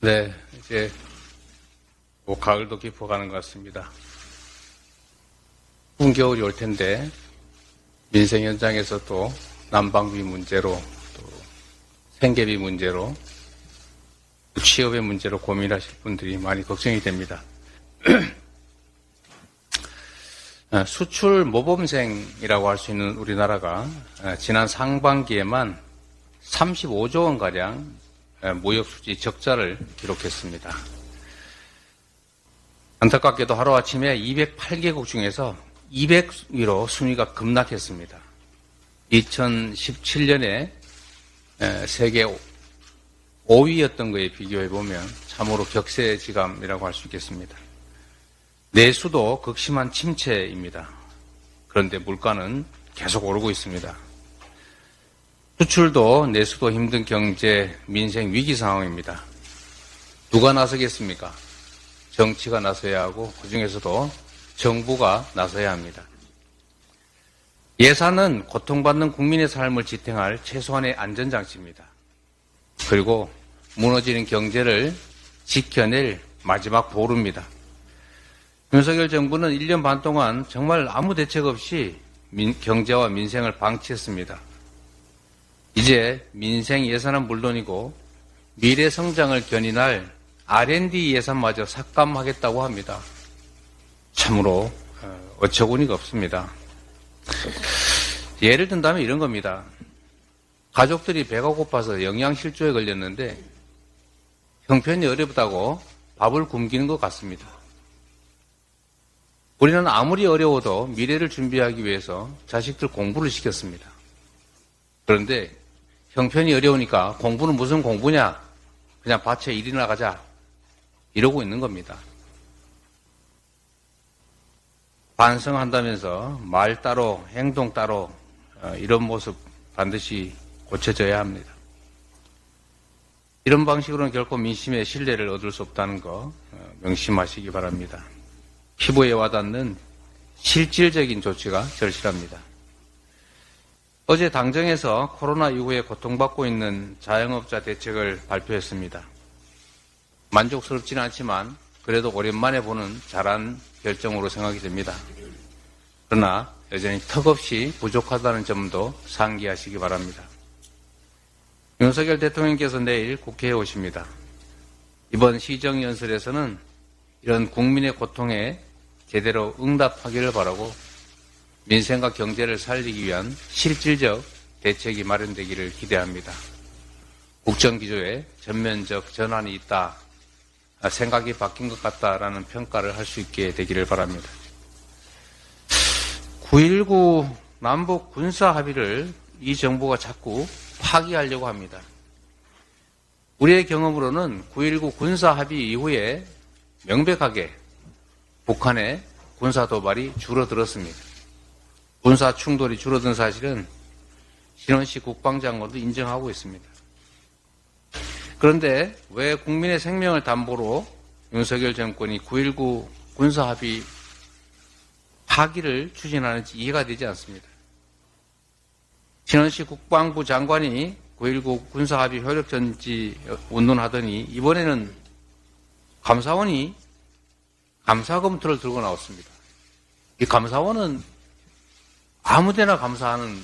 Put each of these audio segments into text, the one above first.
네, 이제 가을도 깊어가는 것 같습니다. 추운 겨울이 올 텐데 민생 현장에서 또 난방비 문제로 또 생계비 문제로 취업의 문제로 고민하실 분들이 많이 걱정이 됩니다. 수출 모범생이라고 할 수 있는 우리나라가 지난 상반기에만 35조 원가량 무역수지 적자를 기록했습니다. 안타깝게도 하루아침에 208개국 중에서 200위로 순위가 급락했습니다. 2017년에 세계 5위였던 거에 비교해보면 참으로 격세지감이라고 할 수 있겠습니다. 내수도 극심한 침체입니다. 그런데 물가는 계속 오르고 있습니다. 수출도 내수도 힘든 경제, 민생 위기 상황입니다. 누가 나서겠습니까? 정치가 나서야 하고 그중에서도 정부가 나서야 합니다. 예산은 고통받는 국민의 삶을 지탱할 최소한의 안전장치입니다. 그리고 무너지는 경제를 지켜낼 마지막 보루입니다. 윤석열 정부는 1년 반 동안 정말 아무 대책 없이 경제와 민생을 방치했습니다. 이제 민생 예산은 물론이고 미래 성장을 견인할 R&D 예산마저 삭감하겠다고 합니다. 참으로 어처구니가 없습니다. 예를 든다면 이런 겁니다. 가족들이 배가 고파서 영양실조에 걸렸는데 형편이 어렵다고 밥을 굶기는 것 같습니다. 우리는 아무리 어려워도 미래를 준비하기 위해서 자식들 공부를 시켰습니다. 그런데 형편이 어려우니까 공부는 무슨 공부냐? 그냥 밭에 일이나 가자. 이러고 있는 겁니다. 반성한다면서 말 따로 행동 따로 이런 모습 반드시 고쳐져야 합니다. 이런 방식으로는 결코 민심의 신뢰를 얻을 수 없다는 거 명심하시기 바랍니다. 피부에 와닿는 실질적인 조치가 절실합니다. 어제 당정에서 코로나 이후에 고통받고 있는 자영업자 대책을 발표했습니다. 만족스럽지는 않지만 그래도 오랜만에 보는 잘한 결정으로 생각이 됩니다. 그러나 여전히 턱없이 부족하다는 점도 상기하시기 바랍니다. 윤석열 대통령께서 내일 국회에 오십니다. 이번 시정연설에서는 이런 국민의 고통에 제대로 응답하기를 바라고 민생과 경제를 살리기 위한 실질적 대책이 마련되기를 기대합니다. 국정기조에 전면적 전환이 있다, 생각이 바뀐 것 같다라는 평가를 할 수 있게 되기를 바랍니다. 9.19 남북 군사 합의를 이 정부가 자꾸 파기하려고 합니다. 우리의 경험으로는 9.19 군사 합의 이후에 명백하게 북한의 군사 도발이 줄어들었습니다. 군사 충돌이 줄어든 사실은 신원식 국방장관도 인정하고 있습니다. 그런데 왜 국민의 생명을 담보로 윤석열 정권이 9.19 군사 합의 파기를 추진하는지 이해가 되지 않습니다. 신원식 국방부 장관이 9.19 군사 합의 효력 정지 운동하더니 이번에는 감사원이 감사 검토를 들고 나왔습니다. 이 감사원은 아무데나 감사하는,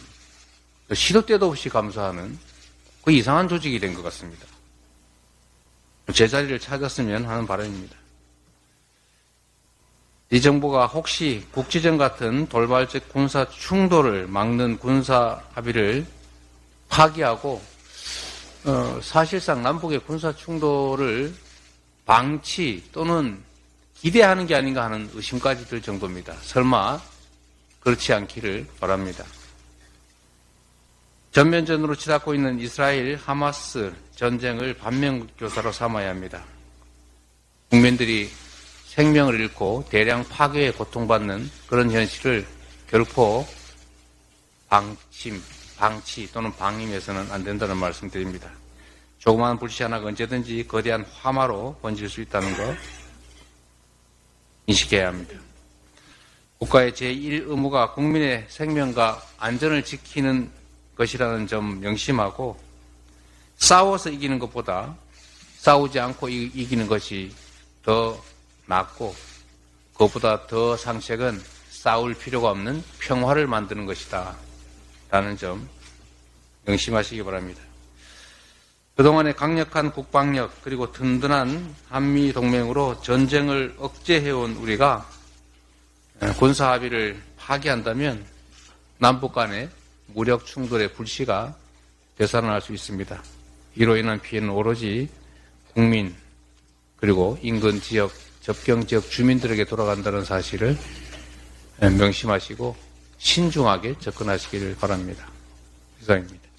시도 때도 없이 감사하는 그 이상한 조직이 된 것 같습니다. 제자리를 찾았으면 하는 바람입니다. 이 정부가 혹시 국지전 같은 돌발적 군사 충돌을 막는 군사 합의를 파기하고 사실상 남북의 군사 충돌을 방치 또는 기대하는 게 아닌가 하는 의심까지 들 정도입니다. 설마 그렇지 않기를 바랍니다. 전면전으로 치닫고 있는 이스라엘 하마스 전쟁을 반면교사로 삼아야 합니다. 국민들이 생명을 잃고 대량 파괴에 고통받는 그런 현실을 결코 방치 또는 방임해서는 안 된다는 말씀드립니다. 조그마한 불씨 하나가 언제든지 거대한 화마로 번질 수 있다는 거 인식해야 합니다. 국가의 제1 의무가 국민의 생명과 안전을 지키는 것이라는 점 명심하고 싸워서 이기는 것보다 싸우지 않고 이기는 것이 더 낫고 그것보다 더 상책은 싸울 필요가 없는 평화를 만드는 것이다 라는 점 명심하시기 바랍니다. 그동안의 강력한 국방력 그리고 든든한 한미동맹으로 전쟁을 억제해온 우리가 군사합의를 파기한다면 남북 간의 무력 충돌의 불씨가 되살아날 수 있습니다. 이로 인한 피해는 오로지 국민 그리고 인근 지역, 접경 지역 주민들에게 돌아간다는 사실을 명심하시고 신중하게 접근하시기를 바랍니다. 이상입니다.